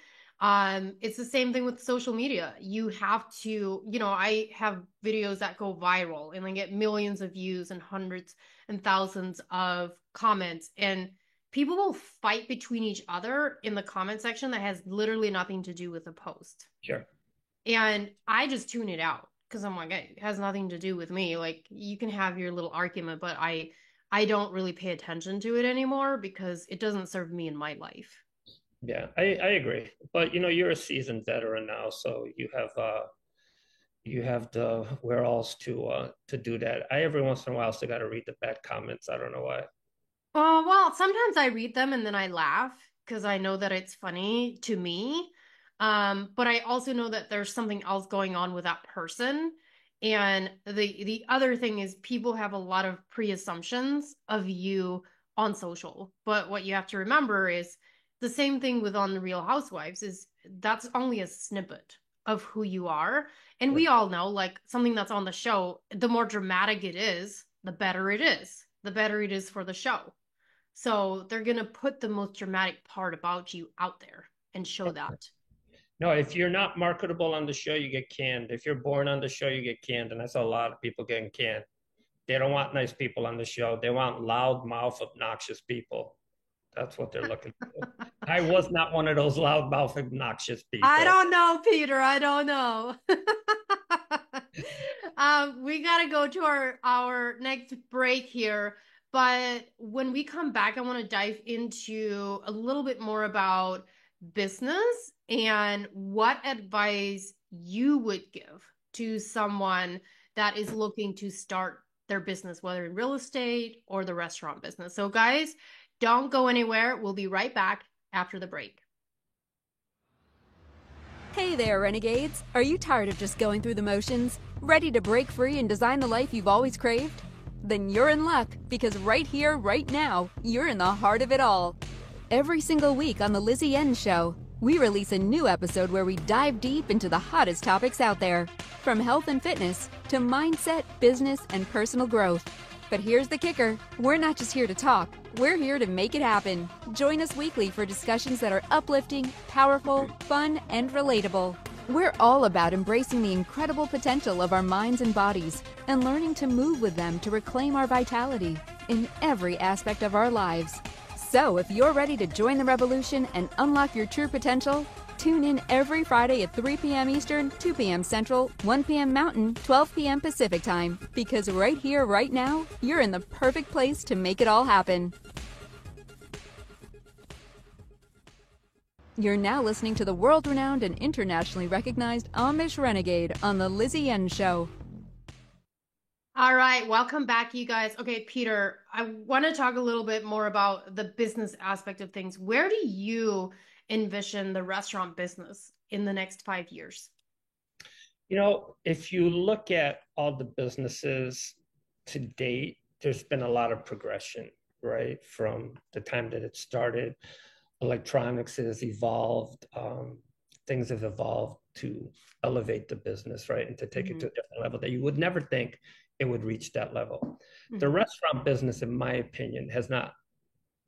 It's the same thing with social media. You have to, I have videos that go viral and they get millions of views and hundreds and thousands of comments, and people will fight between each other in the comment section that has literally nothing to do with the post. Sure. And I just tune it out because I'm like, it has nothing to do with me. Like you can have your little argument, but I don't really pay attention to it anymore because it doesn't serve me in my life. Yeah, I agree. But you know, you're a seasoned veteran now, so you have the wherewithal to do that. I every once in a while still got to read the bad comments. I don't know why. Oh, well, sometimes I read them and then I laugh because I know that it's funny to me. But I also know that there's something else going on with that person. And the other thing is people have a lot of pre-assumptions of you on social. But what you have to remember is the same thing with On the Real Housewives is that's only a snippet of who you are. And we all know like something that's on the show, the more dramatic it is, the better it is. The better it is for the show. So they're going to put the most dramatic part about you out there and show that. No, if you're not marketable on the show, you get canned. If you're born on the show, you get canned. And I saw a lot of people getting canned. They don't want nice people on the show. They want loud mouth, obnoxious people. That's what they're looking for. I was not one of those loud mouth, obnoxious people. I don't know, Peter. I don't know. We got to go to our next break here. But when we come back, I want to dive into a little bit more about business and what advice you would give to someone that is looking to start their business, whether in real estate or the restaurant business. So guys, don't go anywhere. We'll be right back after the break. Hey there, Renegades! Are you tired of just going through the motions? Ready to break free and design the life you've always craved? Then you're in luck, because right here, right now, you're in the heart of it all. Every single week on The Lizzie N Show, we release a new episode where we dive deep into the hottest topics out there, from health and fitness to mindset, business, and personal growth. But here's the kicker. We're not just here to talk. We're here to make it happen. Join us weekly for discussions that are uplifting, powerful, fun, and relatable. We're all about embracing the incredible potential of our minds and bodies and learning to move with them to reclaim our vitality in every aspect of our lives. So if you're ready to join the revolution and unlock your true potential, tune in every Friday at 3 p.m. Eastern, 2 p.m. Central, 1 p.m. Mountain, 12 p.m. Pacific Time. Because right here, right now, you're in the perfect place to make it all happen. You're now listening to the world-renowned and internationally recognized Amish Renegade on The Lizzie N Show. All right, welcome back, you guys. Okay, Peter, I want to talk a little bit more about the business aspect of things. Where do you envision the restaurant business in the next 5 years? You know, if you look at all the businesses to date, there's been a lot of progression, right? From the time that it started, electronics has evolved, things have evolved to elevate the business, right? And to take it to a different level that you would never think it would reach that level. The restaurant business, in my opinion, has not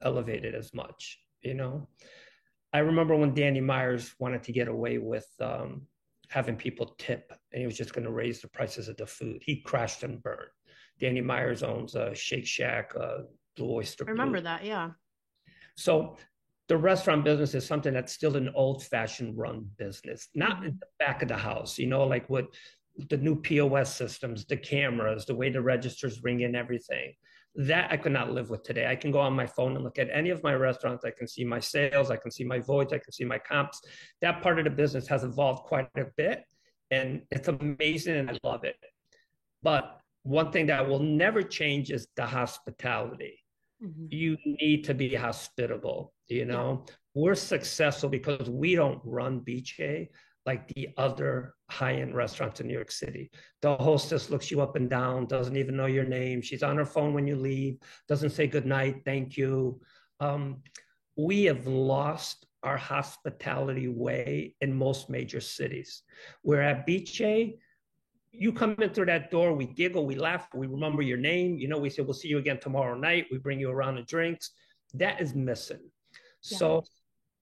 elevated as much, you know? I remember when Danny Myers wanted to get away with having people tip, and he was just going to raise the prices of the food. He crashed and burned. Danny Myers owns a Shake Shack, Blue Oyster. I remember that, yeah. So the restaurant business is something that's still an old-fashioned run business, not in the back of the house, you know, like with the new POS systems, the cameras, the way the registers ring in everything. That I could not live with today. I can go on my phone and look at any of my restaurants. I can see my sales. I can see my voids. I can see my comps. That part of the business has evolved quite a bit, and it's amazing, and I love it. But one thing that will never change is the hospitality. You need to be hospitable, you know? We're successful because we don't run BJ like the other high-end restaurants in New York City. The hostess looks you up and down, doesn't even know your name. She's on her phone when you leave, doesn't say good night, thank you. We have lost our hospitality way in most major cities. Where at BJ, you come in through that door, we giggle, we laugh, we remember your name. You know, we say, we'll see you again tomorrow night. We bring you a round of drinks. That is missing. Yeah. So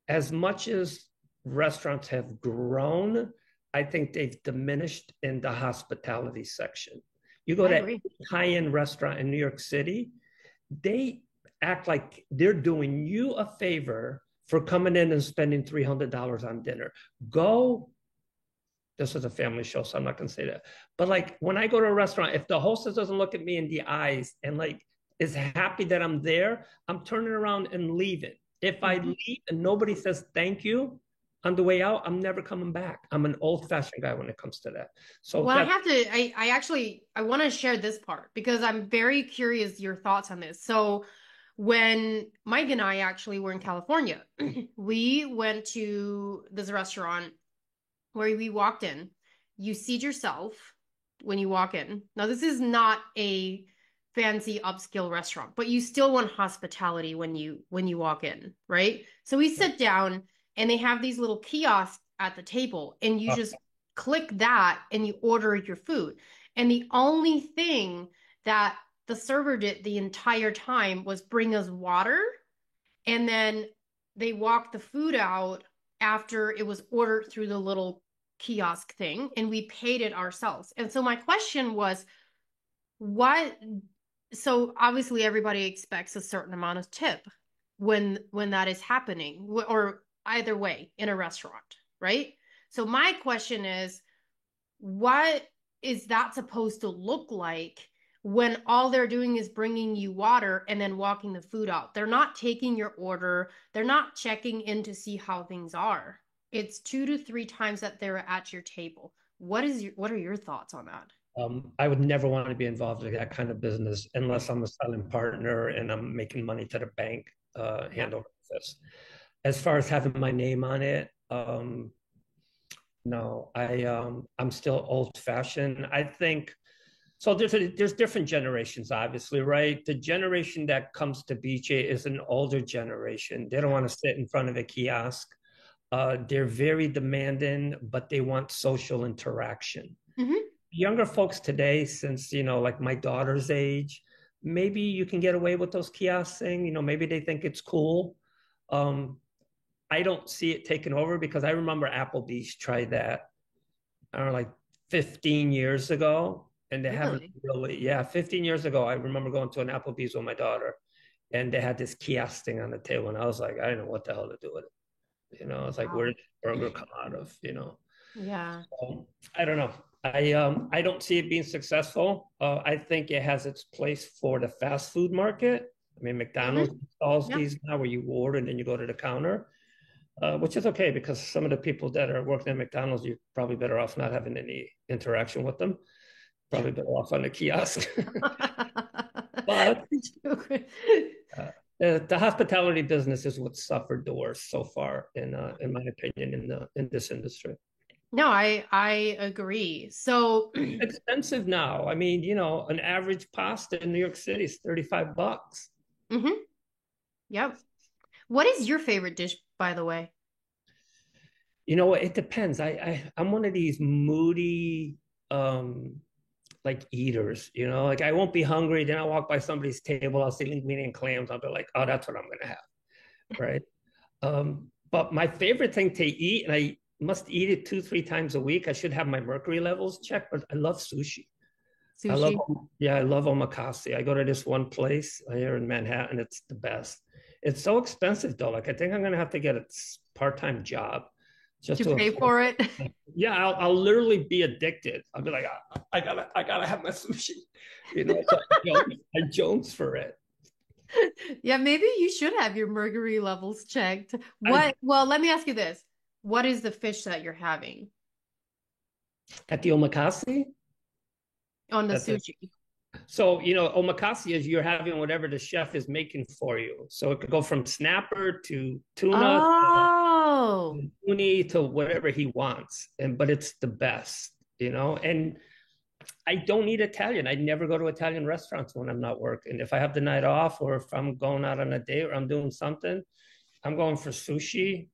as much as restaurants have grown, I think they've diminished in the hospitality section. You go to a high-end restaurant in New York City, they act like they're doing you a favor for coming in and spending $300 on dinner. This is a family show, so I'm not going to say that. But like when I go to a restaurant, if the hostess doesn't look at me in the eyes and like is happy that I'm there, I'm turning around and leaving. If I leave and nobody says thank you on the way out, I'm never coming back. I'm an old-fashioned guy when it comes to that. So well, I want to share this part because I'm very curious your thoughts on this. So when Mike and I actually were in California, we went to this restaurant where we walked in. You seat yourself when you walk in. Now, this is not a fancy upscale restaurant, but you still want hospitality when you walk in, right? So we sit down and they have these little kiosks at the table and you just click that and you order your food. And the only thing that the server did the entire time was bring us water, and then they walked the food out after it was ordered through the little kiosk thing, and we paid it ourselves. And so my question was, so obviously everybody expects a certain amount of tip when that is happening, or either way in a restaurant, right? So my question is, what is that supposed to look like when all they're doing is bringing you water and then walking the food out. They're not taking your order. They're not checking in to see how things are. It's 2 to 3 times that they're at your table. What are your thoughts on that? I would never want to be involved in that kind of business unless I'm a silent partner and I'm making money to the bank, hand over fist. As far as having my name on it, no, I'm still old fashioned. I think so. There's different generations, obviously, right? The generation that comes to BJ is an older generation. They don't want to sit in front of a kiosk. They're very demanding, but they want social interaction. Mm-hmm. Younger folks today, since, like my daughter's age, maybe you can get away with those kiosks thing. Maybe they think it's cool. I don't see it taking over because I remember Applebee's tried that, I don't know, like 15 years ago. And they haven't really, 15 years ago, I remember going to an Applebee's with my daughter and they had this kiosk thing on the table. And I was like, I didn't know what the hell to do with it. It's like, where did the burger come out of, Yeah. So, I don't know. I don't see it being successful. I think it has its place for the fast food market. I mean, McDonald's installs these now where you order and then you go to the counter, which is okay because some of the people that are working at McDonald's, you're probably better off not having any interaction with them. Probably better off on the kiosk. But the hospitality business is what suffered the worst so far, in my opinion, in this industry. No, I agree. So expensive now. I mean, an average pasta in New York City is $35. Mm-hmm. Yep. What is your favorite dish, by the way? It depends. I'm one of these moody like eaters, like I won't be hungry. Then I'll walk by somebody's table, I'll see linguine and clams. I'll be like, oh, that's what I'm going to have. Right. But my favorite thing to eat, and I must eat it 2-3 times a week. I should have my mercury levels checked, but I love sushi. I love omakase. I go to this one place here in Manhattan. It's the best. It's so expensive though. Like I think I'm going to have to get a part-time job just to pay for it. Yeah, I'll literally be addicted. I'll be like, I gotta have my sushi. So I jones for it. Yeah, maybe you should have your mercury levels checked. Well, let me ask you this. What is the fish that you're having? At the omakase? On the sushi. So, omakase is you're having whatever the chef is making for you. So it could go from snapper to tuna to uni to whatever he wants. But it's the best, and I don't eat Italian. I never go to Italian restaurants when I'm not working. If I have the night off or if I'm going out on a date or I'm doing something, I'm going for sushi.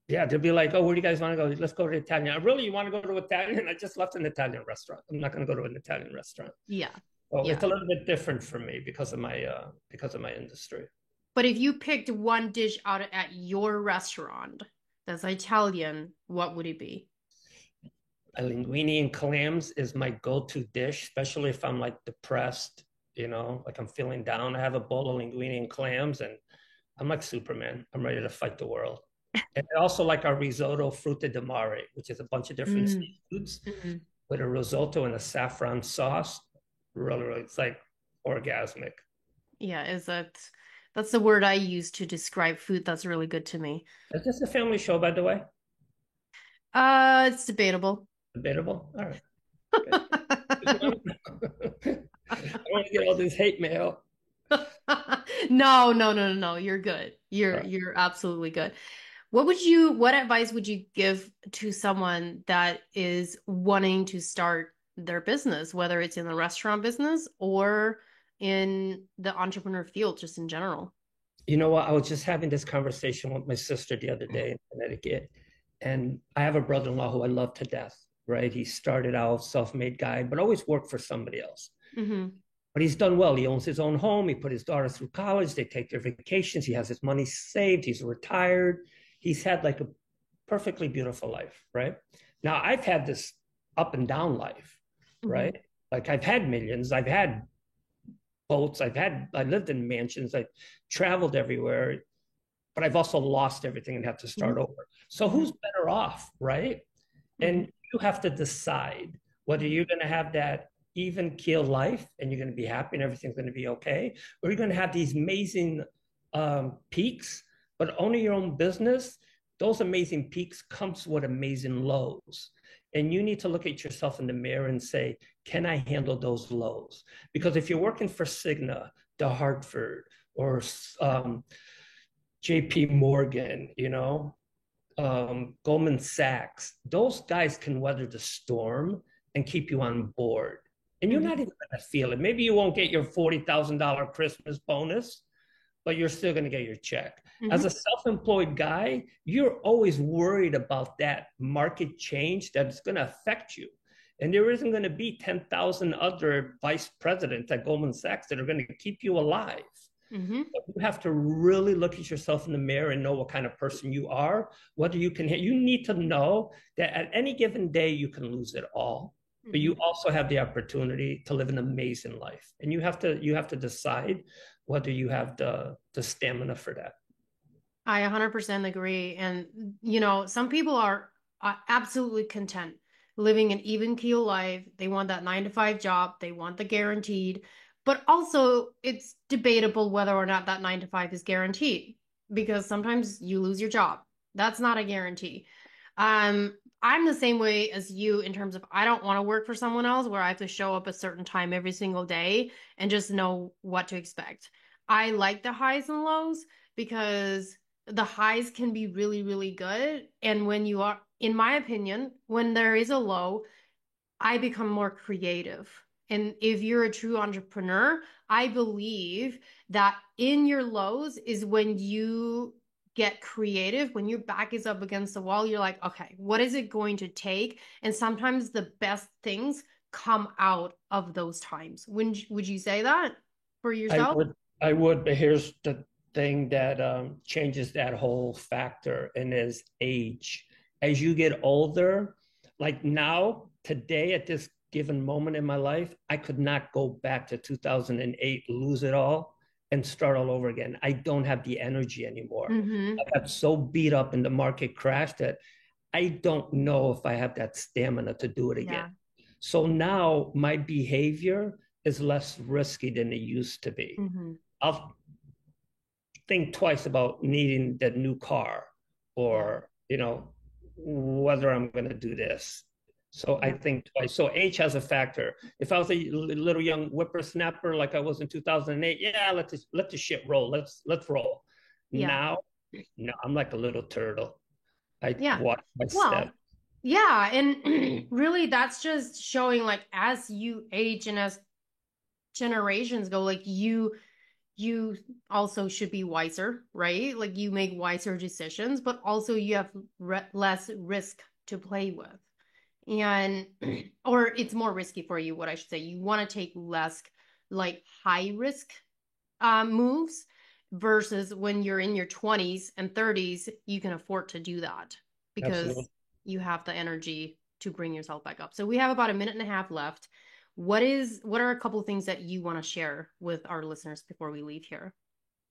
Yeah, they'll be like, oh, where do you guys want to go? Let's go to Italian. Really, you want to go to Italian? I just left an Italian restaurant. I'm not going to go to an Italian restaurant. Yeah. So it's a little bit different for me because of my industry. But if you picked one dish out at your restaurant that's Italian, what would it be? A linguine and clams is my go-to dish, especially if I'm like depressed, like I'm feeling down. I have a bowl of linguine and clams and I'm like Superman. I'm ready to fight the world. And I also like our risotto frutti di mare, which is a bunch of different seafoods with a risotto and a saffron sauce. Really, really, it's like orgasmic. Yeah, that's the word I use to describe food that's really good to me. Is this a family show, by the way? It's debatable. Debatable? All right. I want to get all this hate mail. No. You're good. You're absolutely good. What advice would you give to someone that is wanting to start their business, whether it's in the restaurant business or in the entrepreneur field, just in general? You know what? I was just having this conversation with my sister the other day in Connecticut, and I have a brother-in-law who I love to death, right? He started out self-made guy, but always worked for somebody else. Mm-hmm. But he's done well. He owns his own home. He put his daughter through college. They take their vacations. He has his money saved. He's retired. He's had like a perfectly beautiful life, right? Now, I've had this up and down life, right? Like I've had millions. I've had boats. I lived in mansions. I traveled everywhere, but I've also lost everything and had to start over. So who's better off, right? And you have to decide whether you're going to have that even keel life and you're going to be happy and everything's going to be okay, or you're going to have these amazing peaks, but owning your own business, those amazing peaks comes with amazing lows. And you need to look at yourself in the mirror and say, can I handle those lows? Because if you're working for Cigna, The Hartford, or JP Morgan, Goldman Sachs, those guys can weather the storm and keep you on board. And you're not even going to feel it. Maybe you won't get your $40,000 Christmas bonus, but you're still going to get your check. As a self-employed guy, you're always worried about that market change that's going to affect you. And there isn't going to be 10,000 other vice presidents at Goldman Sachs that are going to keep you alive. You have to really look at yourself in the mirror and know what kind of person you are, whether you can. You need to know that at any given day, you can lose it all, but you also have the opportunity to live an amazing life. And you have to decide whether you have the stamina for that. I 100% agree. And, some people are absolutely content living an even keel life. They want that 9-to-5 job. They want the guaranteed. But also, it's debatable whether or not that 9-to-5 is guaranteed, because sometimes you lose your job. That's not a guarantee. I'm the same way as you in terms of I don't want to work for someone else where I have to show up a certain time every single day and just know what to expect. I like the highs and lows because the highs can be really, really good. And when you are, in my opinion, when there is a low, I become more creative. And if you're a true entrepreneur, I believe that in your lows is when you get creative. When your back is up against the wall, you're like, okay, what is it going to take? And sometimes the best things come out of those times. Would you say that for yourself? I would, but here's the thing that changes that whole factor, and is age. As you get older, like now, today, at this given moment in my life, I could not go back to 2008, lose it all, and start all over again. I don't have the energy anymore. I got so beat up in the market crash that I don't know if I have that stamina to do it again. So now my behavior is less risky than it used to be. I'll think twice about needing that new car, or, whether I'm going to do this. So I think twice. So age has a factor. If I was a little young whippersnapper like I was in 2008, let the shit roll. Let's roll. Now, no, I'm like a little turtle. I watch my step. Yeah, and really that's just showing, like, as you age and as generations go, like you also should be wiser, right? Like you make wiser decisions, but also you have less risk to play with. And or it's more risky for you, what I should say. You want to take less like high risk moves, versus when you're in your 20s and 30s, you can afford to do that because you have the energy to bring yourself back up. So we have about a minute and a half left. What are a couple of things that you want to share with our listeners before we leave here?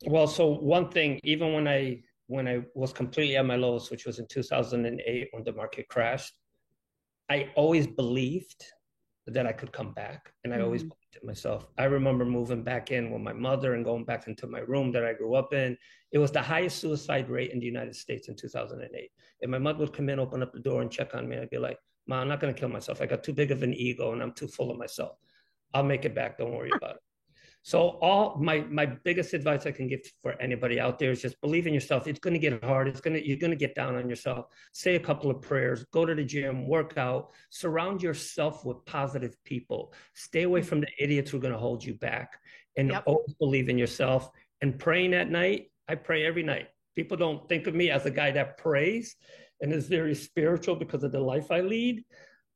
Well, so one thing, even when I was completely at my lowest, which was in 2008 when the market crashed, I always believed that I could come back, and I always believed it myself. I remember moving back in with my mother and going back into my room that I grew up in. It was the highest suicide rate in the United States in 2008. And my mother would come in, open up the door, and check on me. I'd be like, "Mom, I'm not going to kill myself. I got too big of an ego, and I'm too full of myself. I'll make it back. Don't worry about it." So all my biggest advice I can give for anybody out there is just believe in yourself. It's going to get hard. You're going to get down on yourself. Say a couple of prayers, go to the gym, work out, surround yourself with positive people. Stay away from the idiots who are going to hold you back, and always believe in yourself. And praying at night, I pray every night. People don't think of me as a guy that prays and is very spiritual because of the life I lead.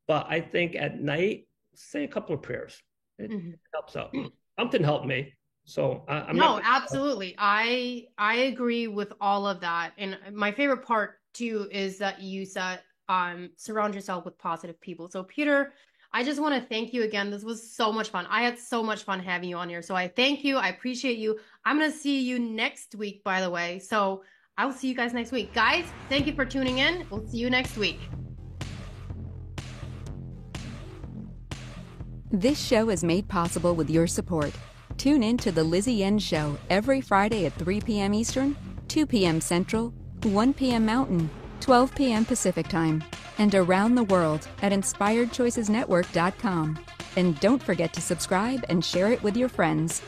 But I think at night, say a couple of prayers. It helps out. Something helped me. So absolutely. I agree with all of that. And my favorite part too is that you said surround yourself with positive people. So Peter, I just want to thank you again. This was so much fun. I had so much fun having you on here. So I thank you. I appreciate you. I'm going to see you next week, by the way. So I will see you guys next week. Guys, thank you for tuning in. We'll see you next week. This show is made possible with your support. Tune in to The Lizzie N Show every Friday at 3 p.m. Eastern, 2 p.m. Central, 1 p.m. Mountain, 12 p.m. Pacific Time, and around the world at InspiredChoicesNetwork.com. And don't forget to subscribe and share it with your friends.